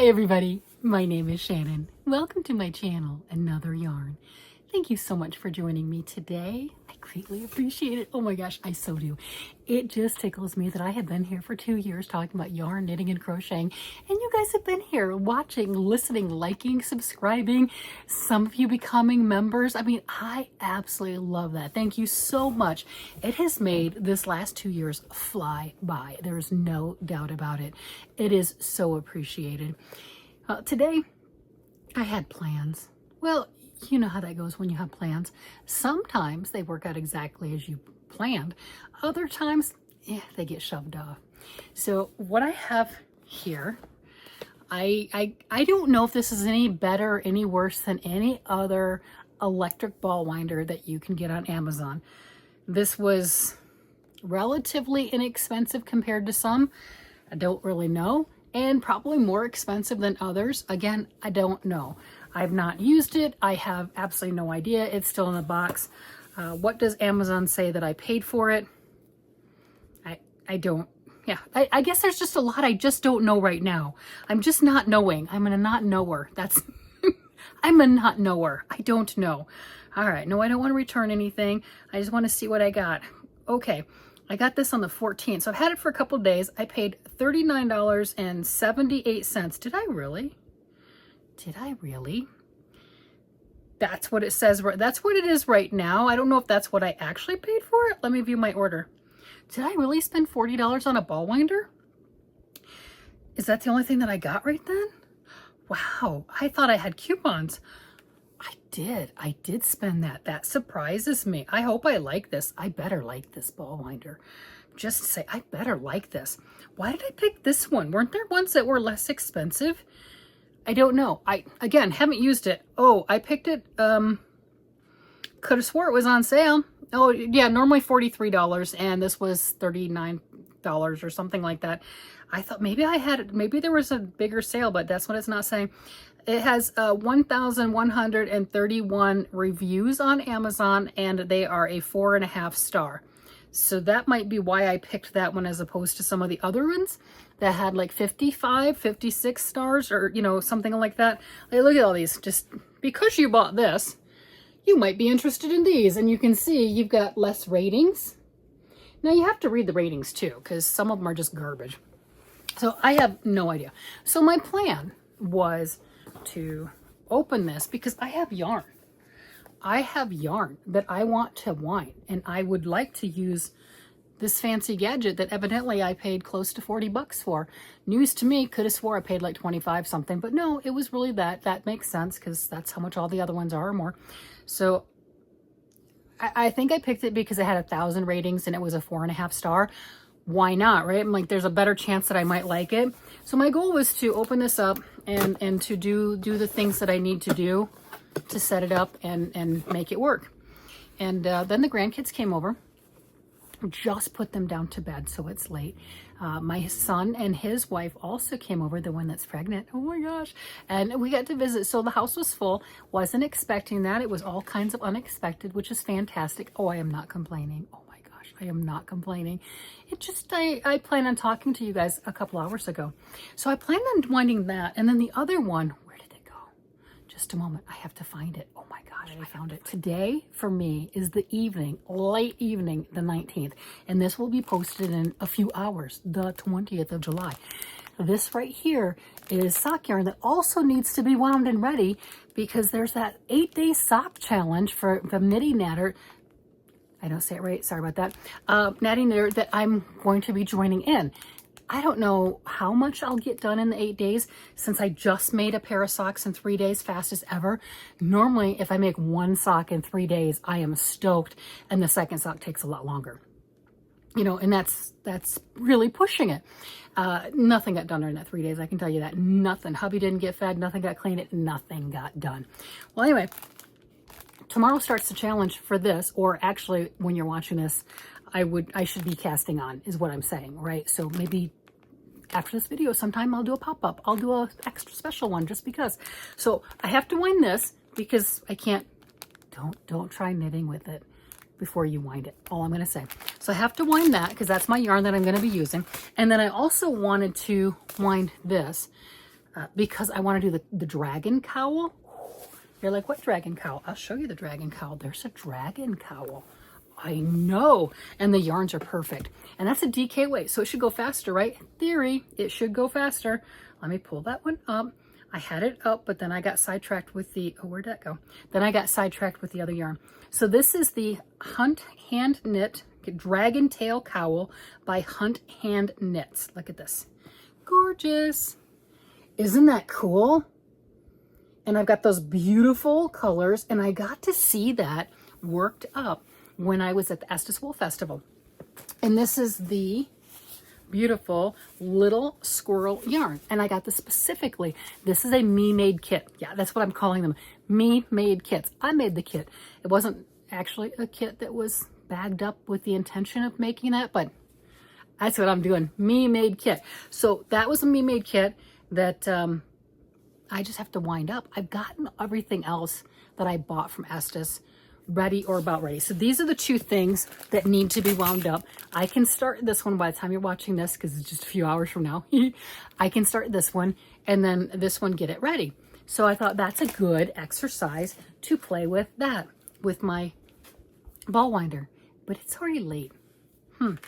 Hi everybody, my name is Shannon. Welcome to my channel, Another Yarn. Thank you so much for joining me today. I greatly appreciate it. Oh my gosh, I so do. It just tickles me that I have been here for 2 years talking about yarn, knitting, and crocheting, and you guys have been here watching, listening, liking, subscribing, some of you becoming members. I mean, I absolutely love that. Thank you so much. It has made this last 2 years fly by. There's no doubt about it. It is so appreciated. Today, I had plans. Well, you know how that goes when you have plans. Sometimes they work out exactly as you planned. Other times, they get shoved off. So what I have here, I don't know if this is any better or any worse than any other electric ball winder that you can get on Amazon. This was relatively inexpensive compared to some. I don't really know. And probably more expensive than others. Again, I don't know. I've not used it. I have absolutely no idea. It's still in the box. What does Amazon say that I paid for it? I don't. Yeah, I guess there's just a lot I just don't know right now. I'm just not knowing. I'm a not knower. That's, I'm a not knower. I don't know. All right. No, I don't want to return anything. I just want to see what I got. Okay. I got this on the 14th, so I've had it for a couple of days. I paid $39.78. Did I really? Did I really? That's what it says. That's what it is right now. I don't know if that's what I actually paid for it. Let me view my order. Did I really spend $40 on a ball winder? Is that the only thing that I got right then? Wow, I thought I had coupons. I did spend that. That surprises me. I hope I like this. I better like this ball winder. Just to say, I better like this. Why did I pick this one? Weren't there ones that were less expensive? I don't know. I, again, haven't used it. Oh, I picked it. Could have swore it was on sale. Oh, yeah, normally $43, and this was $39 or something like that. I thought maybe I had it. Maybe there was a bigger sale, but that's what it's not saying. It has 1,131 reviews on Amazon, and they are a 4.5 star. So that might be why I picked that one as opposed to some of the other ones that had like 55, 56 stars or, you know, something like that. Like, look at all these. Just because you bought this, you might be interested in these. And you can see you've got less ratings. Now you have to read the ratings too, because some of them are just garbage. So I have no idea. So my plan was to open this because I have yarn. I have yarn that I want to wind, and I would like to use this fancy gadget that evidently I paid close to 40 bucks for. News to me. Could have swore I paid like 25 something, but no, it was really that. That makes sense because that's how much all the other ones are or more. So I think I picked it because it had 1,000 ratings and it was a 4.5 star. Why not, right? I'm like, there's a better chance that I might like it. So my goal was to open this up and to do the things that I need to do to set it up and make it work. And then the grandkids came over. Just put them down to bed, so it's late. My son and his wife also came over, the one that's pregnant. Oh my gosh. And we got to visit. So the house was full. Wasn't expecting that. It was all kinds of unexpected, which is fantastic. Oh, I am not complaining. Oh my gosh, I am not complaining. It just, I planned on talking to you guys a couple hours ago. So I planned on winding that. And then the other one, where did it go? Just a moment. I have to find it. Oh my gosh, I found it. Today for me is the evening, late evening, the 19th. And this will be posted in a few hours, the 20th of July. This right here is sock yarn that also needs to be wound and ready because there's that 8-day sock challenge for the Knitting Natter. I don't say it right. Sorry about that. Knitting Natter that I'm going to be joining in. I don't know how much I'll get done in the 8 days since I just made a pair of socks in 3 days, fastest ever. Normally, if I make one sock in 3 days, I am stoked, and the second sock takes a lot longer. You know, and that's really pushing it. Nothing got done during that 3 days, I can tell you that. Nothing. Hubby didn't get fed, nothing got cleaned, nothing got done. Well, anyway, tomorrow starts the challenge for this, or actually, when you're watching this, I should be casting on, is what I'm saying, right? So maybe after this video, sometime I'll do a pop-up. I'll do a extra special one just because. So I have to wind this because I can't, don't try knitting with it before you wind it. All I'm going to say. So I have to wind that because that's my yarn that I'm going to be using. And then I also wanted to wind this. because I want to do the dragon cowl. You're like, what dragon cowl? I'll show you the dragon cowl. There's a dragon cowl. I know. And the yarns are perfect. And that's a DK weight, so it should go faster, right? In theory, it should go faster. Let me pull that one up. I had it up, but then I got sidetracked with the, oh, where'd that go? Then I got sidetracked with the other yarn. So this is the Hunt Hand Knit Dragon Tail Cowl by Hunt Hand Knits. Look at this. Gorgeous. Isn't that cool? And I've got those beautiful colors, and I got to see that worked up when I was at the Estes Wool Festival. And this is the beautiful little squirrel yarn, and I got this specifically. This is a me-made kit. Yeah, that's what I'm calling them, me-made kits. I made the kit. It wasn't actually a kit that was bagged up with the intention of making that, but that's what I'm doing, me-made kit. So that was a me-made kit that I just have to wind up. I've gotten everything else that I bought from Estes ready or about ready. So these are the two things that need to be wound up. I can start this one by the time you're watching this, because it's just a few hours from now. I can start this one and then this one, get it ready. So I thought that's a good exercise to play with that, with my ball winder. But it's already late. And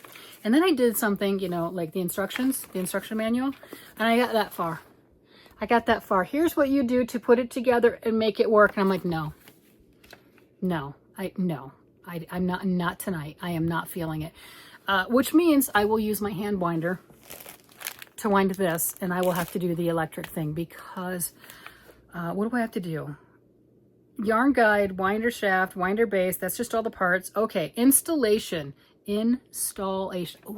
then I did something, you know, like the instructions, the instruction manual, and I got that far. Here's what you do to put it together and make it work. And I'm like, no, I'm not tonight. I am not feeling it. Which means I will use my hand winder to wind this, and I will have to do the electric thing because what do I have to do? Yarn guide, winder shaft, winder base. That's just all the parts. Okay, installation. Oh,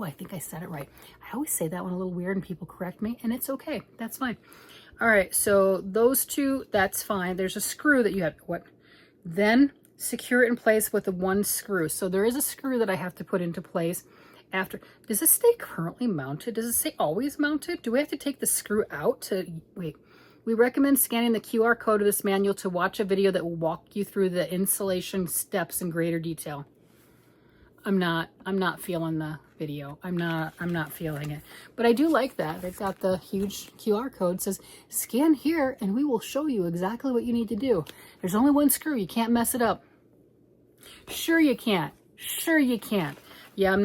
I think I said it right. I always say that one a little weird and people correct me, and it's okay. That's fine. All right, so those two, that's fine. There's a screw that you have, then secure it in place with the one screw. So there is a screw that I have to put into place after. Does this stay currently mounted? Does it say always mounted? Do we have to take the screw out to, wait. We recommend scanning the QR code of this manual to watch a video that will walk you through the installation steps in greater detail. I'm not feeling the video. I'm not feeling it. But I do like that. They've got the huge QR code. It says, scan here and we will show you exactly what you need to do. There's only one screw. You can't mess it up. Sure you can't. Sure you can't. Yeah, I'm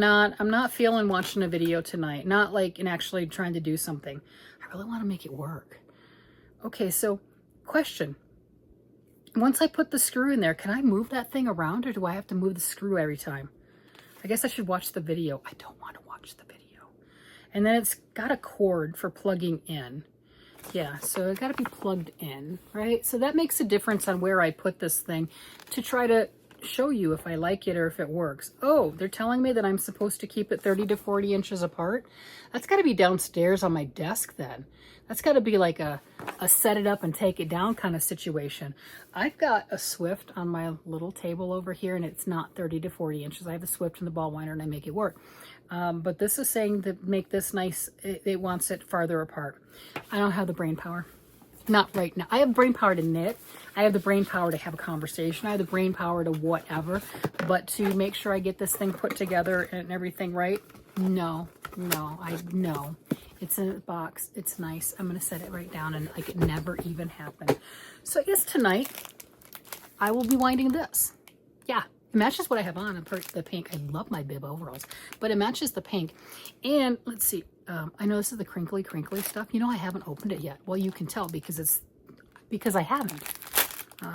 not feeling watching a video tonight. Not like in actually trying to do something. I really want to make it work. Okay, so question. Once I put the screw in there, can I move that thing around, or do I have to move the screw every time? I guess I should watch the video. I don't want to watch the video. And then it's got a cord for plugging in. Yeah, so it's got to be plugged in, right? So that makes a difference on where I put this thing to try to show you if I like it or if it works. Oh, they're telling me that I'm supposed to keep it 30 to 40 inches apart. That's got to be downstairs on my desk then. That's got to be like a set it up and take it down kind of situation. I've got a Swift on my little table over here, and it's not 30 to 40 inches. I have a Swift and the ball winder, and I make it work. But this is saying to make this nice, it wants it farther apart. I don't have the brain power. Not right now. I have brain power to knit. I have the brain power to have a conversation. I have the brain power to whatever. But to make sure I get this thing put together and everything right, no. It's in a box. It's nice. I'm going to set it right down and like it never even happened. So I guess tonight I will be winding this. Yeah, it matches what I have on. The pink. I love my bib overalls, but it matches the pink. And let's see. I know this is the crinkly stuff. You know, I haven't opened it yet. Well, you can tell because I haven't. So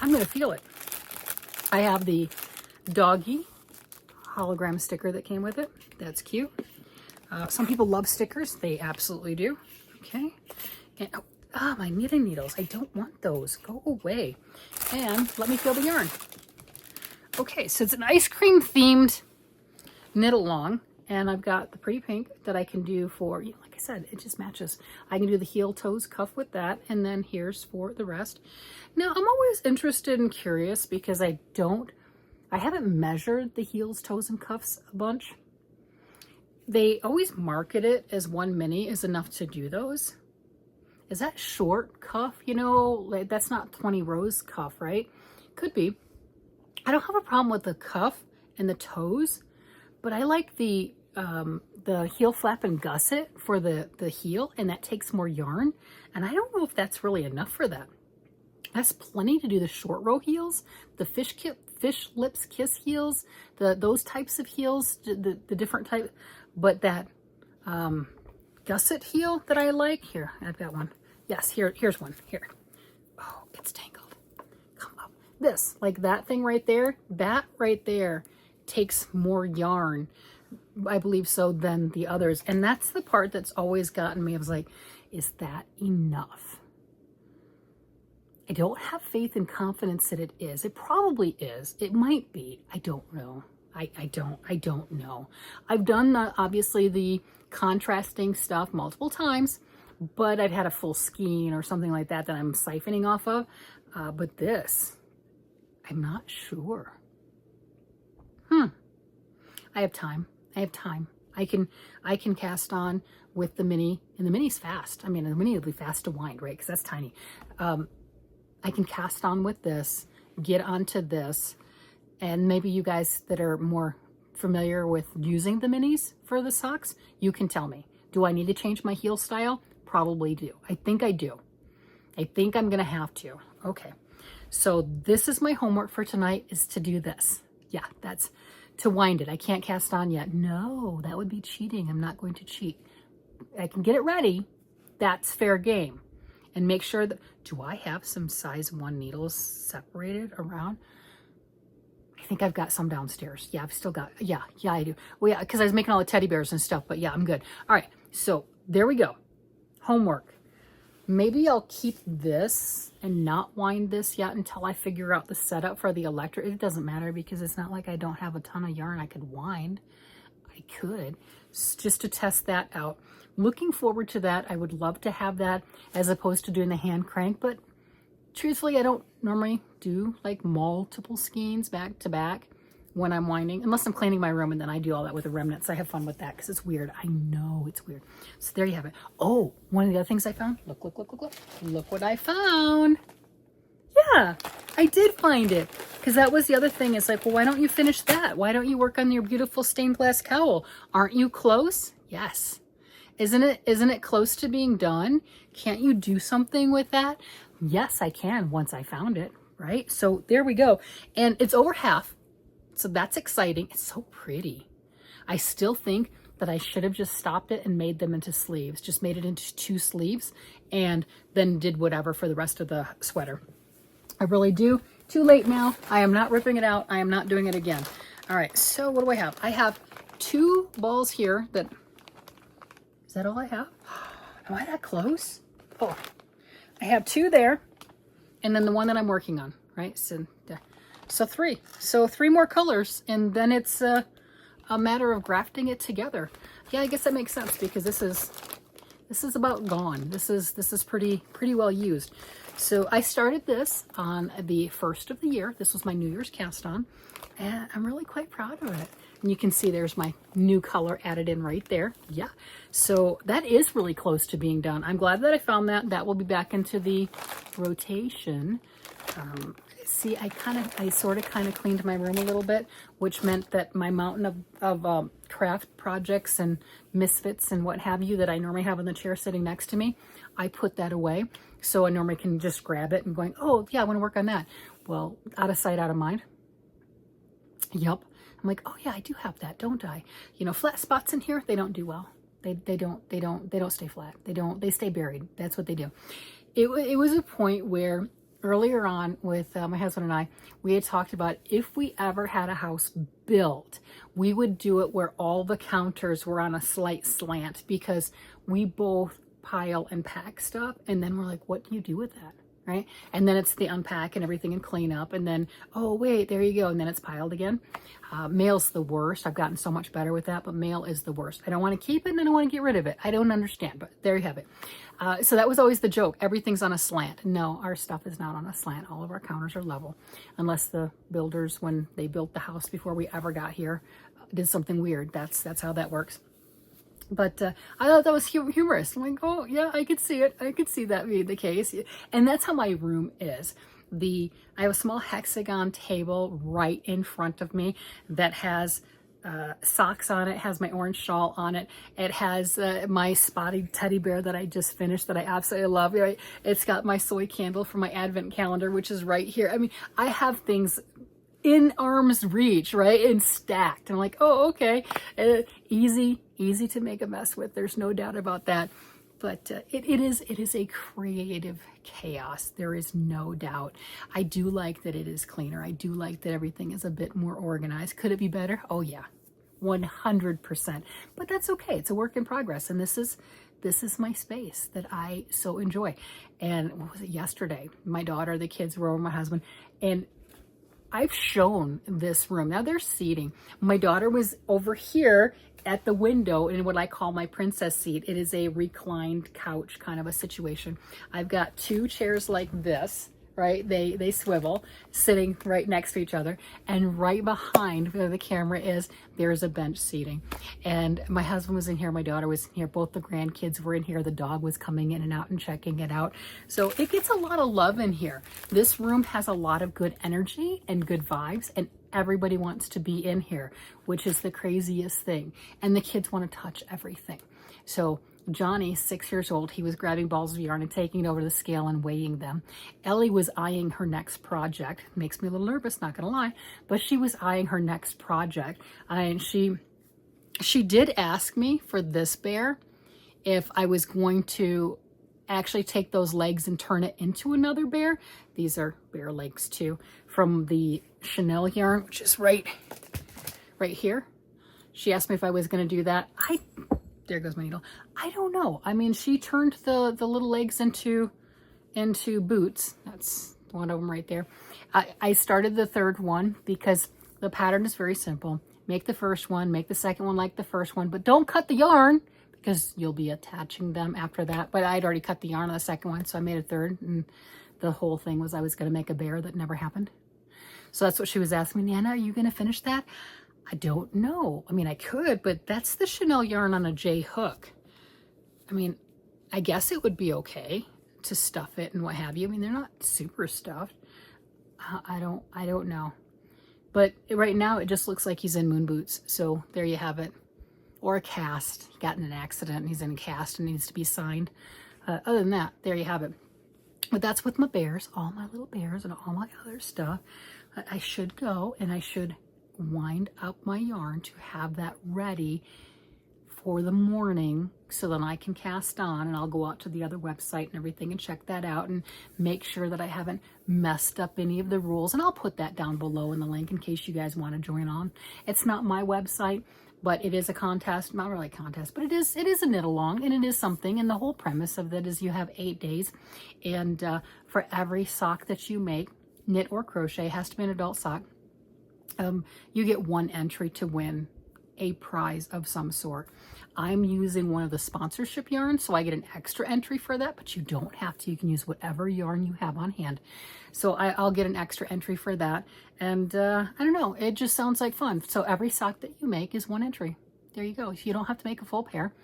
I'm going to feel it. I have the doggy hologram sticker that came with it. That's cute. Some people love stickers. They absolutely do. Okay. And, my knitting needles. I don't want those. Go away. And let me feel the yarn. Okay, so it's an ice cream themed knit along. And I've got the pretty pink that I can do for, you know, like I said, it just matches. I can do the heel, toes, cuff with that. And then here's for the rest. Now, I'm always interested and curious because I haven't measured the heels, toes, and cuffs a bunch. They always market it as 1 mini is enough to do those. Is that short cuff? You know, like that's not 20 rows cuff, right? Could be. I don't have a problem with the cuff and the toes, but I like the the heel flap and gusset for the heel, and that takes more yarn. And I don't know if that's really enough for that. That's plenty to do the short row heels, the fish lips kiss heels, those types of heels, the different type. But that gusset heel that I like, here, I've got one. Yes, here's one, here. Oh, it's tangled. Come up. This, like that thing right there, that right there takes more yarn, I believe so, than the others. And that's the part that's always gotten me. I was like, is that enough? I don't have faith and confidence that it is. It probably is. It might be. I don't know. I don't know. I've done obviously the contrasting stuff multiple times, but I've had a full skein or something like that that I'm siphoning off of. But this, I'm not sure. I have time. I have time. I can cast on with the mini, and the mini's fast. I mean, the mini will be fast to wind, right? Because that's tiny. I can cast on with this, get onto this, and maybe you guys that are more familiar with using the minis for the socks, you can tell me. Do I need to change my heel style? Probably do. I think I do. I think I'm gonna have to. Okay, so this is my homework for tonight, is to do this. Yeah, that's to wind it. I can't cast on yet. No, that would be cheating. I'm not going to cheat. I can get it ready. That's fair game. And make sure that, do I have some size 1 needles separated around? I think I've got some downstairs. Yeah, I've still got, yeah, I do. Well, yeah, because I was making all the teddy bears and stuff, but yeah, I'm good. All right, so there we go. Homework. Maybe I'll keep this and not wind this yet until I figure out the setup for the electric. It doesn't matter because it's not like I don't have a ton of yarn I could wind. I could, just to test that out. Looking forward to that. I would love to have that as opposed to doing the hand crank, but truthfully, I don't normally do like multiple skeins back to back when I'm winding, unless I'm cleaning my room, and then I do all that with the remnants. I have fun with that because it's weird. I know it's weird. So there you have it. Oh, one of the other things I found. Look. Look what I found. Yeah, I did find it. Because that was the other thing. It's like, well, why don't you finish that? Why don't you work on your beautiful stained glass cowl? Aren't you close? Yes. Isn't it close to being done? Can't you do something with that? Yes, I can once I found it, right? So there we go. And it's over half. So that's exciting. It's so pretty. I still think that I should have just stopped it and made them into sleeves, just made it into 2 sleeves and then did whatever for the rest of the sweater. I really do. Too late now. I am not ripping it out. I am not doing it again. All right, so what do I have? I have 2 balls here that, is that all I have? Am I that close? Oh, I have 2 there and then the one that I'm working on, right? So 3. So 3 more colors, and then it's a matter of grafting it together. Yeah, I guess that makes sense because this is about gone. This is pretty well used. So I started this on the 1st of the year. This was my New Year's cast on, and I'm really quite proud of it. And you can see there's my new color added in right there. Yeah, so that is really close to being done. I'm glad that I found that. That will be back into the rotation. See, I sort of cleaned my room a little bit, which meant that my mountain of craft projects and misfits and what have you that I normally have on the chair sitting next to me, I put that away. So I normally can just grab it and going, oh yeah, I want to work on that. Well, out of sight, out of mind. Yep. I'm like, oh yeah, I do have that, don't I? You know, flat spots in here, they don't do well. They don't stay flat. They stay buried. That's what they do. It was a point where earlier on with my husband and I, we had talked about if we ever had a house built, we would do it where all the counters were on a slight slant because we both pile and pack stuff. And then we're like, what do you do with that? Right? And then it's the unpack and everything and clean up. And then, oh, wait, there you go. And then it's piled again. Mail's the worst. I've gotten so much better with that, but mail is the worst. I don't want to keep it and I don't want to get rid of it. I don't understand, but there you have it. So that was always the joke. Everything's on a slant. No, our stuff is not on a slant. All of our counters are level, unless the builders, when they built the house before we ever got here, did something weird. That's how that works. But I thought that was humorous. I'm like, oh yeah, I could see it. I could see that being the case. And that's how my room is. I have a small hexagon table right in front of me that has socks on it, has my orange shawl on it. It has my spotted teddy bear that I just finished that I absolutely love. Right? It's got my soy candle for my advent calendar, which is right here. I mean, I have things in arm's reach, right? And stacked. And I'm like, oh, okay. Easy to make a mess with. There's no doubt about that. But it is a creative chaos. There is no doubt. I do like that it is cleaner. I do like that everything is a bit more organized. Could it be better? Oh yeah, 100%. But that's okay. It's a work in progress. And this is my space that I so enjoy. And what was it, yesterday? My daughter, the kids were over, my husband, and I've shown this room. Now there's seating. My daughter was over here at the window in what I call my princess seat. It is a reclined couch kind of a situation. I've got 2 chairs like this, right? They swivel, sitting right next to each other. And right behind where the camera is, there's a bench seating. And my husband was in here, my daughter was in here, both the grandkids were in here, the dog was coming in and out and checking it out. So it gets a lot of love in here. This room has a lot of good energy and good vibes, and everybody wants to be in here, which is the craziest thing. And the kids want to touch everything. So Johnny, 6 years old, he was grabbing balls of yarn and taking it over to the scale and weighing them. Ellie was eyeing her next project. Makes me a little nervous, not gonna lie, but she was eyeing her next project. And she did ask me for this bear if I was going to actually take those legs and turn it into another bear. These are bear legs too, from the Chanel yarn, which is right here. She asked me if I was going to do that. There goes my needle. I don't know. I mean, she turned the little legs into boots. That's one of them right there. I started the third one because the pattern is very simple. Make the first one, make the second one like the first one, but don't cut the yarn because you'll be attaching them after that. But I'd already cut the yarn on the second one, so I made a third, and the whole thing was I was going to make a bear that never happened. So that's what she was asking me, Nana, are you going to finish that? I don't know. I mean, I could, but that's the Chanel yarn on a J hook. I mean, I guess it would be okay to stuff it and what have you. I mean, they're not super stuffed. I don't know. But right now it just looks like he's in moon boots. So there you have it. Or a cast. He got in an accident and he's in a cast and needs to be signed. Other than that, there you have it. But that's with my bears, all my little bears and all my other stuff. I should go and I should wind up my yarn to have that ready for the morning so then I can cast on, and I'll go out to the other website and everything and check that out and make sure that I haven't messed up any of the rules. And I'll put that down below in the link in case you guys want to join on. It's not my website, but it is a contest, not really a contest, but it is a knit along, and it is something. And the whole premise of that is you have 8 days, and for every sock that you make, knit or crochet, has to be an adult sock, you get 1 entry to win a prize of some sort. I'm using one of the sponsorship yarns, so I get an extra entry for that, but you don't have to. You can use whatever yarn you have on hand. So I'll get an extra entry for that. And I don't know, it just sounds like fun. So every sock that you make is 1 entry. There you go. You don't have to make a full pair,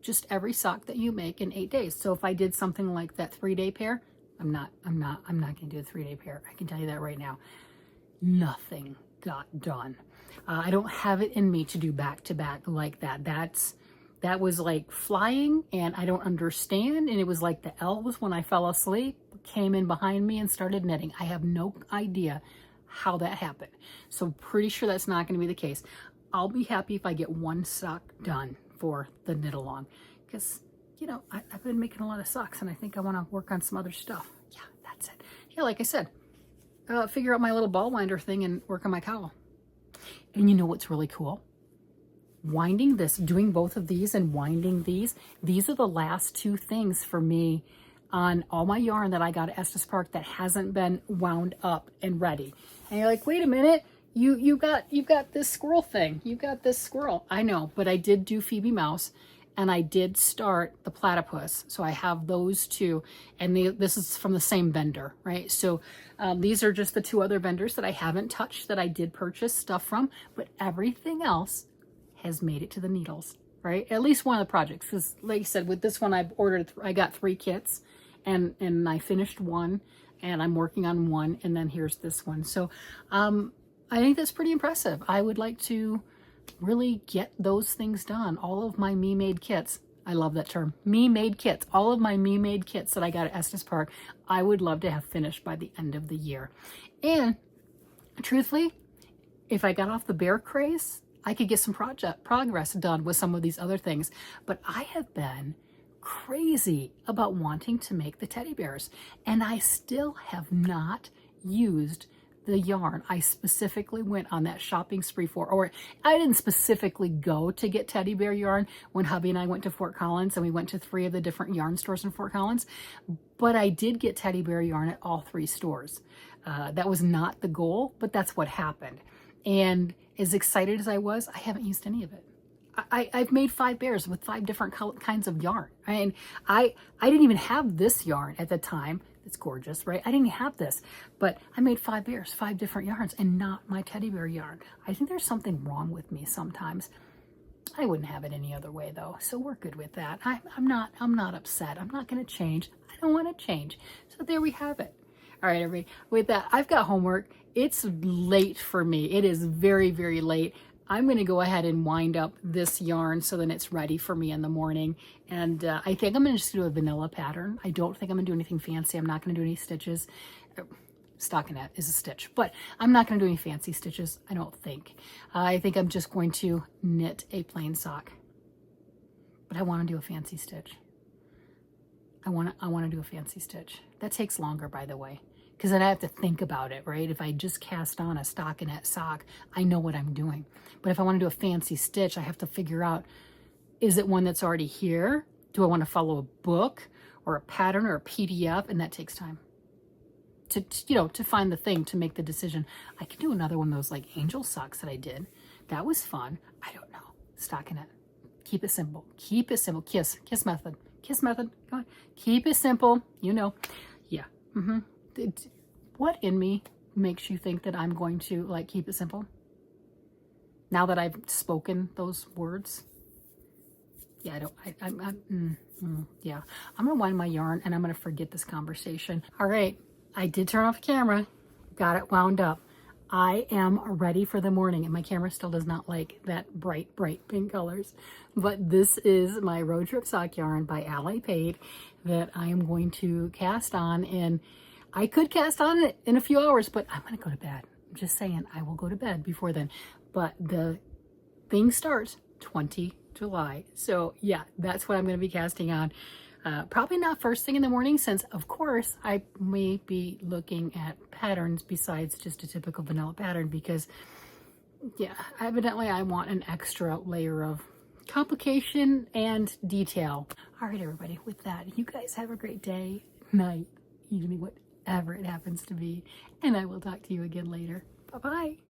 just every sock that you make in 8 days. So if I did something like that 3-day pair, I'm not going to do a 3-day pair. I can tell you that right now. Nothing got done. I don't have it in me to do back-to-back like that. That was like flying, and I don't understand. And it was like the elves, when I fell asleep, came in behind me and started knitting. I have no idea how that happened. So pretty sure that's not going to be the case. I'll be happy if I get 1 sock done for the knit along, because, you know, I've been making a lot of socks and I think I want to work on some other stuff. Yeah, that's it. Yeah, like I said, figure out my little ball winder thing and work on my cowl. And you know what's really cool? Winding this, doing both of these and winding these are the last 2 things for me on all my yarn that I got at Estes Park that hasn't been wound up and ready. And you're like, wait a minute, you got this squirrel thing. You got this squirrel. I know, but I did do Phoebe Mouse, and I did start the platypus. So I have those 2, and this is from the same vendor, right? So these are just the 2 other vendors that I haven't touched that I did purchase stuff from, but everything else has made it to the needles, right? At least one of the projects, because like I said, with this one I got 3 kits, and I finished 1, and I'm working on 1, and then here's this one. So I think that's pretty impressive. I would like to really get those things done. All of my me-made kits, I love that term, me-made kits, all of my me-made kits that I got at Estes Park, I would love to have finished by the end of the year. And truthfully, if I got off the bear craze, I could get some progress done with some of these other things. But I have been crazy about wanting to make the teddy bears, and I still have not used the yarn I specifically went on that shopping spree for. Or I didn't specifically go to get teddy bear yarn when hubby and I went to Fort Collins, and we went to 3 of the different yarn stores in Fort Collins, but I did get teddy bear yarn at all 3 stores. That was not the goal, but that's what happened. And as excited as I was, I haven't used any of it. I've made 5 bears with 5 different kinds of yarn. And I didn't even have this yarn at the time. It's gorgeous, right? I didn't have this, but I made 5 bears, 5 different yarns, and not my teddy bear yarn. I think there's something wrong with me sometimes. I wouldn't have it any other way though, so we're good with that. I'm not upset. I'm not going to change. I don't want to change. So there we have it. All right, everybody. With that, I've got homework. It's late for me. It is very, very late. I'm going to go ahead and wind up this yarn so then it's ready for me in the morning. And I think I'm going to just do a vanilla pattern. I don't think I'm going to do anything fancy. I'm not going to do any stitches. Stockinette is a stitch, but I'm not going to do any fancy stitches, I don't think. I think I'm just going to knit a plain sock. But I want to do a fancy stitch. I want to do a fancy stitch. That takes longer, by the way, because then I have to think about it, right? If I just cast on a stockinette sock, I know what I'm doing. But if I want to do a fancy stitch, I have to figure out, is it one that's already here? Do I want to follow a book or a pattern or a PDF? And that takes time to find the thing, to make the decision. I could do another one of those like angel socks that I did. That was fun. I don't know. Stockinette. Keep it simple. Keep it simple. Kiss method. Kiss method. Come on. Keep it simple. You know. Yeah. What in me makes you think that I'm going to like keep it simple? Now that I've spoken those words? Yeah, yeah. I'm gonna wind my yarn and I'm gonna forget this conversation. All right, I did turn off the camera, got it wound up. I am ready for the morning, and my camera still does not like that bright pink colors. But this is my road trip sock yarn by Ally Paid that I am going to cast on, and I could cast on it in a few hours, but I'm going to go to bed. I'm just saying, I will go to bed before then. But the thing starts 20 July. So yeah, that's what I'm going to be casting on. Probably not first thing in the morning, since of course I may be looking at patterns besides just a typical vanilla pattern, because yeah, evidently I want an extra layer of complication and detail. All right, everybody, with that, you guys have a great day, night, evening, whatever it happens to be, and I will talk to you again later. Bye-bye.